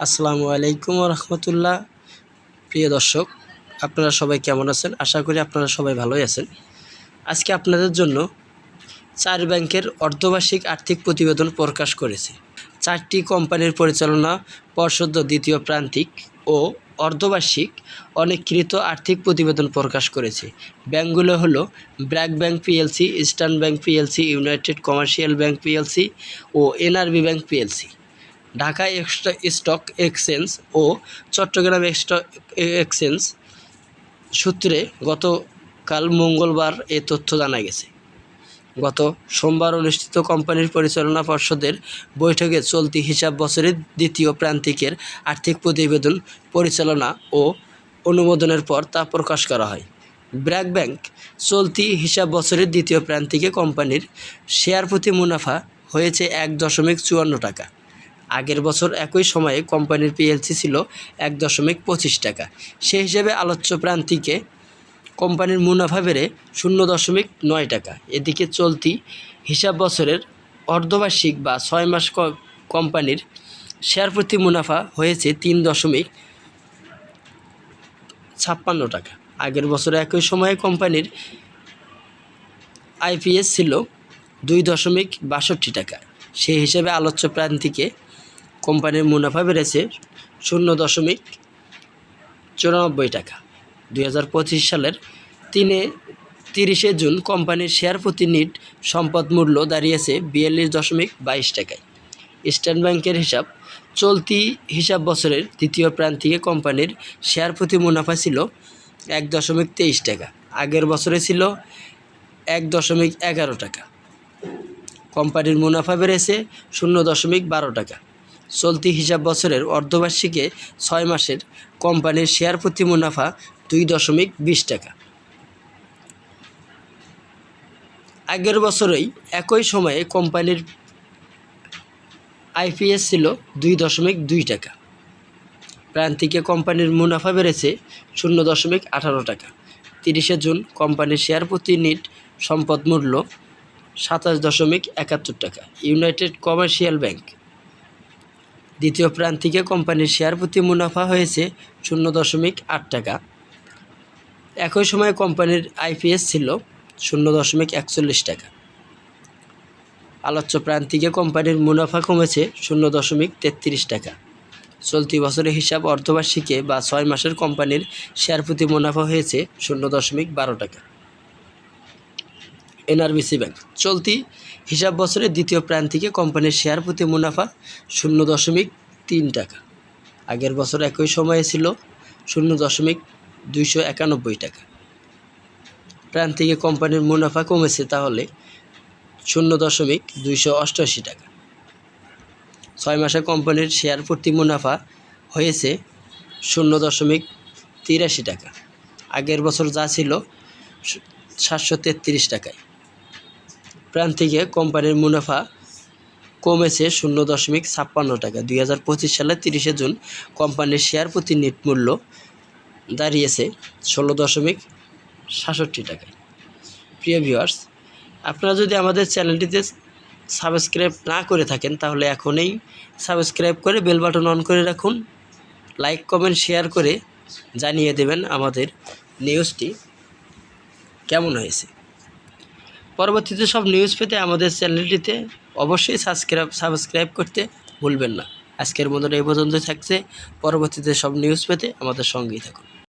আসসালামু আলাইকুম রহমতুল্লাহ। প্রিয় দর্শক, আপনারা সবাই কেমন আছেন? আশা করি আপনারা সবাই ভালোই আছেন। আজকে আপনাদের জন্য 4 ব্যাংকের অর্ধবার্ষিক আর্থিক প্রতিবেদন প্রকাশ করেছে। 4টি কোম্পানির পরিচালনা পর্ষদ দ্বিতীয় প্রান্তিক ও অর্ধবার্ষিক অনেককৃত আর্থিক প্রতিবেদন প্রকাশ করেছে। ব্যাংকগুলো হলো BRAC bank PLC, eastern bank PLC, united commercial bank PLC ও NRB bank PLC. Dhaka stock exchange ও চট্টগ্রাম স্টক এক্সচেঞ্জ সূত্রে গতকাল মঙ্গলবার এ তথ্য জানা গেছে। গত সোমবার অনুষ্ঠিত কোম্পানির পরিচালনা পর্ষদের বৈঠকে চলতি হিসাব বছরের দ্বিতীয় প্রান্তিকের আর্থিক প্রতিবেদন পরিচালনা ও অনুমোদনের পর তা প্রকাশ করা হয়। ব্র্যাক ব্যাংক চলতি হিসাব বছরের দ্বিতীয় প্রান্তিকে কোম্পানির শেয়ার প্রতি মুনাফা হয়েছে 1.54 টাকা। আগের বছর একই সময়ে কোম্পানির পিএলসি ছিল 1.25 টাকা। সে হিসেবে আলোচ্য প্রান্তিকে কোম্পানির মুনাফা বেড়ে 0.9 টাকা। এদিকে চলতি হিসাব বছরের অর্ধবার্ষিক বা 6 মাস কোম্পানির শেয়ার প্রতি মুনাফা হয়েছে 3.56 টাকা। আগের বছর একই সময়ে কোম্পানির আইপিএস ছিল 2.62 টাকা। সেই হিসেবে আলোচ্য প্রান্তিকে কোম্পানির মুনাফা বেড়েছে 0.94 টাকা। 2025 সালের 30 জুন কোম্পানির শেয়ার প্রতি নিট সম্পদ মূল্য দাঁড়িয়েছে 42.22 টাকায়। ইস্টার্ন ব্যাংকের হিসাব, চলতি হিসাব বছরের দ্বিতীয় প্রান্তিকে কোম্পানির শেয়ার প্রতি মুনাফা ছিল 1.23 টাকা। আগের বছরে ছিল 1.11 টাকা। কোম্পানির মুনাফা বেড়েছে 0.12 টাকা। চলতি হিসাব বছরের অর্ধবার্ষিকে 6 মাসের কোম্পানির শেয়ার প্রতি মুনাফা 2.20 টাকা। আগের বছরই একই সময়ে কোম্পানির আইপিএস ছিল 2.2 টাকা। প্রান্তিকে কোম্পানির মুনাফা বেড়েছে 0.18 টাকা। 30 জুন কোম্পানির শেয়ার প্রতি নিট সম্পদ মূল্য 27.71 টাকা। ইউনাইটেড কমার্শিয়াল ব্যাংক দ্বিতীয় প্রান্তিকে কোম্পানির শেয়ার প্রতি মুনাফা হয়েছে 0.8 টাকা। একই সময়ে কোম্পানির আইপিএস ছিল 0.41 টাকা। আলোচ্য প্রান্তিকে কোম্পানির মুনাফা কমেছে 0.33 টাকা। চলতি বছরের হিসাব অর্ধবার্ষিকে বা 6 মাসের কোম্পানির শেয়ার প্রতি মুনাফা হয়েছে 0.12 টাকা। এনআরবিসি ব্যাংক চলতি হিসাব বছরের দ্বিতীয় প্রান্তিকে কোম্পানির শেয়ার প্রতি মুনাফা 0.3 টাকা। আগের বছর একই সময়ে ছিল 0.291 টাকা। প্রান্তিকে কোম্পানির মুনাফা কমেছে তাহলে 0.288 টাকা। 6 মাসে কোম্পানির শেয়ার প্রতি মুনাফা হয়েছে 0.83 টাকা। আগের বছর যা ছিল 733 টাকায়। প্রান্তিকে কোম্পানির মুনাফা কমেছে 0.56 টাকা। 2025 সালের 30 জুন কোম্পানির শেয়ার প্রতি নিট মূল্য দাঁড়িয়েছে 16.67 টাকায়। প্রিয় ভিউয়ার্স, আপনারা যদি আমাদের চ্যানেলটিতে সাবস্ক্রাইব না করে থাকেন তাহলে এখনই সাবস্ক্রাইব করে বেল বাটন অন করে রাখুন। লাইক, কমেন্ট, শেয়ার করে জানিয়ে দেবেন আমাদের নিউজটি কেমন হয়েছে। পরবর্তীতে সব নিউজ পেতে আমাদের চ্যানেলটিতে অবশ্যই সাবস্ক্রাইব করতে ভুলবেন না। আজকের মতো এই পর্যন্ত থাকছে। পরবর্তীতে সব নিউজ পেতে আমাদের সঙ্গেই থাকুন।